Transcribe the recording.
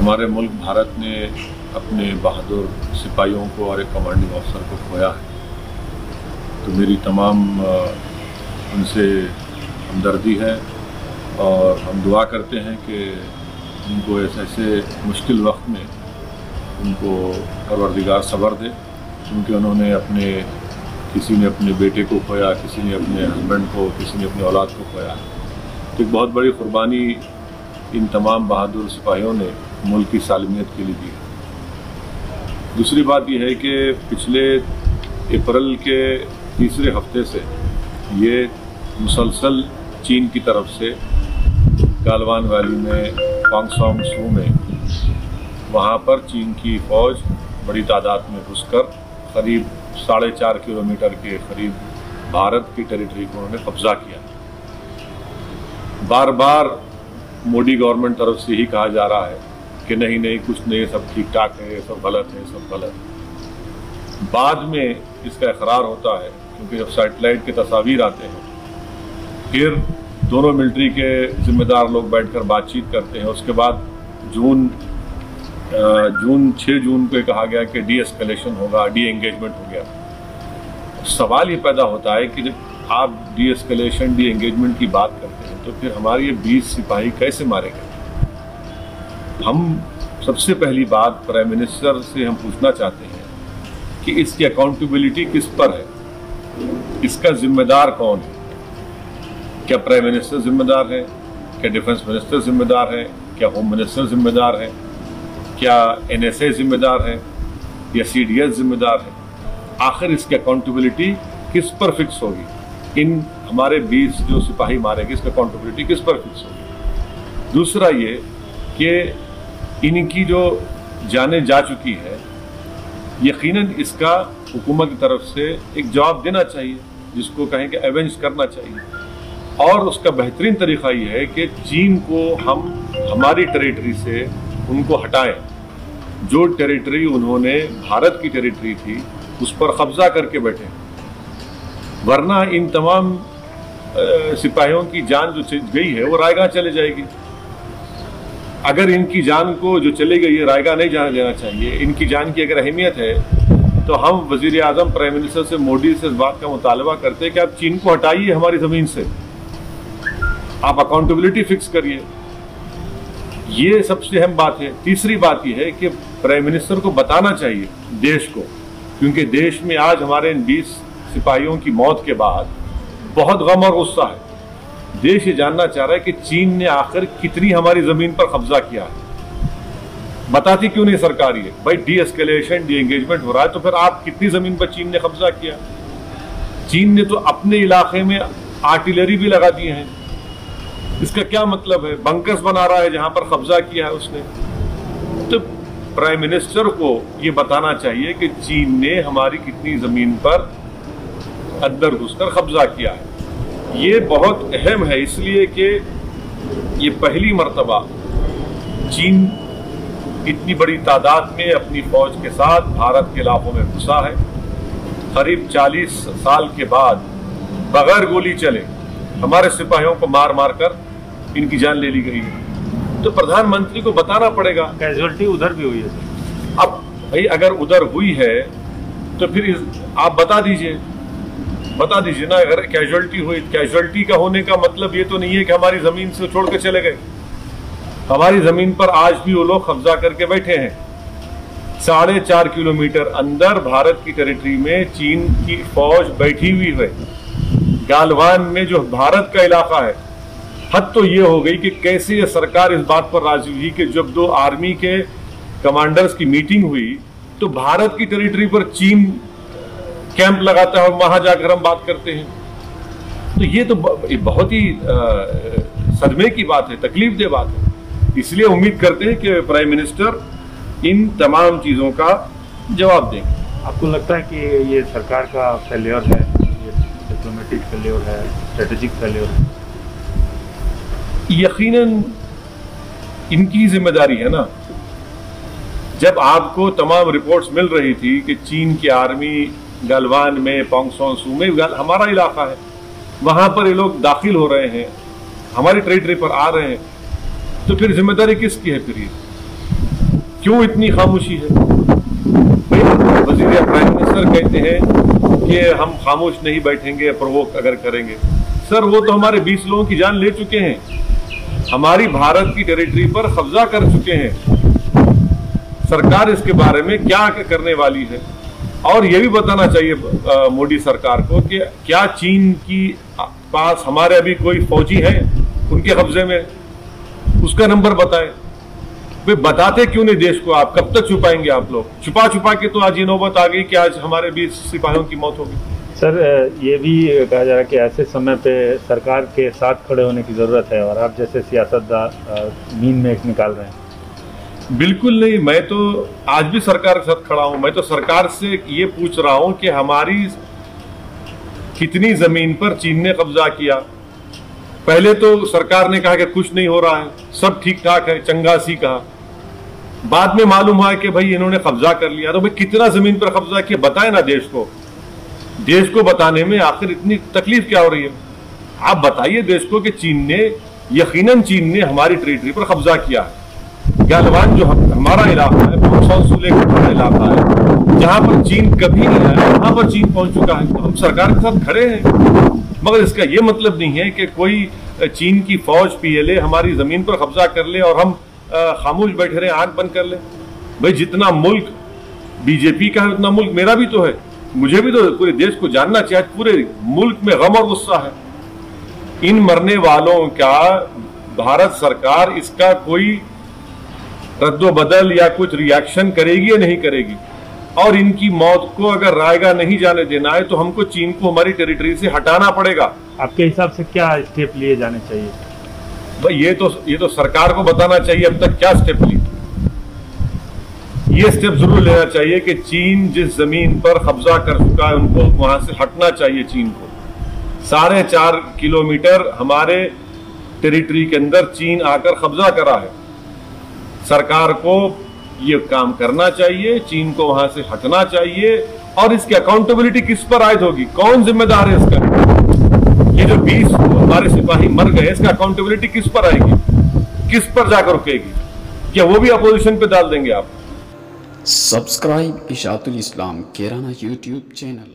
हमारे मुल्क भारत ने अपने बहादुर सिपाहियों को और एक कमांडिंग अफसर को खोया है, तो मेरी तमाम उनसे हमदर्दी है और हम दुआ करते हैं कि उनको ऐसे मुश्किल वक्त में उनको परवरदिगार सब्र दे, क्योंकि उन्होंने किसी ने अपने बेटे को खोया, किसी ने अपने हस्बैंड को, किसी ने अपनी औलाद को खोया। तो एक बहुत बड़ी कुर्बानी इन तमाम बहादुर सिपाहियों ने मुल्क की सालमियत के लिए दी है। दूसरी बात यह है कि पिछले अप्रैल के तीसरे हफ्ते से ये मुसलसल चीन की तरफ से गालवान वैली में पांगसोंग सू में वहाँ पर चीन की फ़ौज बड़ी तादाद में घुसकर करीब 4.5 किलोमीटर के करीब भारत की टेरिटरी को उन्होंने कब्जा किया। बार बार मोदी गवर्नमेंट तरफ से ही कहा जा रहा है कि नहीं कुछ नहीं, सब ठीक ठाक है, सब गलत है, सब गलत है। बाद में इसका इकरार होता है, क्योंकि जब सैटेलाइट के तस्वीर आते हैं, फिर दोनों मिलिट्री के जिम्मेदार लोग बैठकर बातचीत करते हैं। उसके बाद 6 जून को कहा गया कि डी एस्केलेशन होगा, डी एंगेजमेंट हो गया। सवाल ये पैदा होता है कि जब आप डी एस्केलेशन, डी एंगेजमेंट की बात करते हैं, तो फिर हमारे ये 20 सिपाही कैसे मारे गए? हम सबसे पहली बात प्राइम मिनिस्टर से हम पूछना चाहते हैं कि इसकी अकाउंटेबिलिटी किस पर है, इसका जिम्मेदार कौन है? क्या प्राइम मिनिस्टर जिम्मेदार है? क्या डिफेंस मिनिस्टर जिम्मेदार है? क्या होम मिनिस्टर जिम्मेदार है? क्या NSA जिम्मेदार है या CDS जिम्मेदार है? आखिर इसकी अकाउंटेबिलिटी किस पर फिक्स होगी? इन हमारे 20 जो सिपाही मारे गए, इसकी अकाउंटेबिलिटी किस पर फिक्स होगी? दूसरा ये कि इनकी जो जानें जा चुकी है, यकीनन इसका हुकूमत की तरफ से एक जवाब देना चाहिए, जिसको कहें कि एवेंज करना चाहिए। और उसका बेहतरीन तरीका ये है कि चीन को हम हमारी टेरिटरी से उनको हटाएं। जो टेरिटरी उन्होंने भारत की टेरिटरी थी, उस पर कब्जा करके बैठे, वरना इन तमाम सिपाहियों की जान जो गई है वो रायगा चले जाएगी। अगर इनकी जान को जो चली गई है रायगा नहीं जाने देना चाहिए। इनकी जान की अगर अहमियत है तो हम वजीर आजम प्राइम मिनिस्टर से, मोदी से इस बात का मुतालबा करते हैं कि आप चीन को हटाइए हमारी ज़मीन से, आप अकाउंटेबिलिटी फिक्स करिए। ये सबसे अहम बात है। तीसरी बात यह है कि प्राइम मिनिस्टर को बताना चाहिए देश को, क्योंकि देश में आज हमारे इन 20 सिपाहियों की मौत के बाद बहुत गम और गुस्सा है। देश ये जानना चाह रहा है कि चीन ने आखिर कितनी हमारी जमीन पर कब्जा किया है। बताती क्यों नहीं सरकार ये? भाई डी एस्केलेशन, डी एंगेजमेंट हो रहा है, तो फिर आप कितनी जमीन पर चीन ने कब्जा किया? चीन ने तो अपने इलाके में आर्टिलरी भी लगा दिए हैं। इसका क्या मतलब है? बंकर्स बना रहा है जहां पर कब्जा किया है उसने। तो प्राइम मिनिस्टर को ये बताना चाहिए कि चीन ने हमारी कितनी जमीन पर अंदर घुसकर कब्जा किया है। ये बहुत अहम है, इसलिए कि ये पहली मर्तबा चीन इतनी बड़ी तादाद में अपनी फौज के साथ भारत के इलाकों में घुसा है। करीब 40 साल के बाद बगैर गोली चले हमारे सिपाहियों को मार मार कर इनकी जान ले ली गई है। तो प्रधानमंत्री को बताना पड़ेगा। कैजुअलिटी उधर भी हुई है सर। अब भाई अगर उधर हुई है तो फिर आप बता दीजिए ना। अगर कैजुअलिटी हुई, कैजुअलिटी का होने का मतलब ये तो नहीं है कि हमारी जमीन से छोड़ के चले गए। हमारी जमीन पर आज भी वो लोग कब्जा करके बैठे हैं। 4.5 किलोमीटर अंदर भारत की टेरिटरी में चीन की फौज बैठी हुई है। गालवान में जो भारत का इलाका है, हद तो ये हो गई कि कैसे ये सरकार इस बात पर राजी हुई कि जब 2 आर्मी के कमांडर्स की मीटिंग हुई तो भारत की टेरिटरी पर चीन कैंप लगाता है और वहां जाकर हम बात करते हैं। तो ये तो बहुत ही सदमे की बात है, तकलीफ दे बात है। इसलिए उम्मीद करते हैं कि प्राइम मिनिस्टर इन तमाम चीजों का जवाब देंगे। आपको लगता है कि ये सरकार का फेलियर है, ये डिप्लोमेटिक फेलियर है, स्ट्रेटेजिक फेलियर है? यकीनन इनकी जिम्मेदारी है ना। जब आपको तमाम रिपोर्ट्स मिल रही थी कि चीन की आर्मी गलवान में, पांगसोंग सू में हमारा इलाका है, वहां पर ये लोग दाखिल हो रहे हैं, हमारी टेरिटरी पर आ रहे हैं, तो फिर जिम्मेदारी किसकी है? फिर ये क्यों इतनी खामोशी है? भाई वजीर प्राइम मिनिस्टर कहते हैं कि हम खामोश नहीं बैठेंगे प्रोवोक अगर करेंगे। सर वो तो हमारे 20 लोगों की जान ले चुके हैं, हमारी भारत की टेरिटरी पर कब्जा कर चुके हैं। सरकार इसके बारे में क्या करने वाली है? और ये भी बताना चाहिए मोदी सरकार को कि क्या चीन की पास हमारे अभी कोई फौजी है उनके कब्जे में, उसका नंबर बताएं। वे बताते क्यों नहीं देश को? आप कब तक छुपाएंगे? आप लोग छुपा छुपा के तो आज ये नौबत आ गई कि आज हमारे 20 सिपाहियों की मौत होगी। सर ये भी कहा जा रहा है कि ऐसे समय पे सरकार के साथ खड़े होने की जरूरत है और आप जैसे सियासतदान नींद में एक निकाल रहे हैं। बिल्कुल नहीं, मैं तो आज भी सरकार के साथ खड़ा हूं। मैं तो सरकार से ये पूछ रहा हूं कि हमारी कितनी जमीन पर चीन ने कब्जा किया। पहले तो सरकार ने कहा कि कुछ नहीं हो रहा है, सब ठीक ठाक है, चंगासी कहा। बाद में मालूम हुआ कि भाई इन्होंने कब्जा कर लिया। तो भाई कितना जमीन पर कब्जा किया बताए ना देश को। देश को बताने में आखिर इतनी तकलीफ क्या हो रही है? आप बताइए देश को कि चीन ने, यकीनन चीन ने हमारी टेरिटरी पर कब्जा किया है। गलवान जो हमारा इलाका है, सुले का इलाका है, जहां पर चीन कभी नहीं आया, वहां पर चीन पहुंच चुका है। तो हम सरकार के साथ खड़े हैं, मगर इसका यह मतलब नहीं है कि कोई चीन की फौज पीएलए हमारी जमीन पर कब्जा कर ले और हम खामोश बैठे रहे, आंख बंद कर ले। भाई जितना मुल्क बीजेपी का है उतना मुल्क मेरा भी तो है, मुझे भी तो पूरे देश को जानना चाहिए। पूरे मुल्क में गम और गुस्सा है। इन मरने वालों का भारत सरकार इसका कोई रद्दोबदल या कुछ रिएक्शन करेगी या नहीं करेगी? और इनकी मौत को अगर रायगा नहीं जाने देना है तो हमको चीन को हमारी टेरिटरी से हटाना पड़ेगा। आपके हिसाब से क्या स्टेप लिए जाने चाहिए? भाई ये तो सरकार को बताना चाहिए अब तक क्या स्टेप लिए। ये स्टेप जरूर लेना चाहिए कि चीन जिस जमीन पर कब्जा कर चुका है उनको वहां से हटना चाहिए। चीन को 4.5 किलोमीटर हमारे टेरिटरी के अंदर चीन आकर कब्जा करा है। सरकार को ये काम करना चाहिए, चीन को वहां से हटना चाहिए। और इसकी अकाउंटेबिलिटी किस पर आयद होगी? कौन जिम्मेदार है इसका? ये जो 20 हमारे सिपाही मर गए, इसका अकाउंटेबिलिटी किस पर आएगी? किस पर जाकर रुकेगी? क्या वो भी अपोजिशन पे डाल देंगे आप? सब्सक्राइब इशातुल इस्लाम केराना यूट्यूब चैनल।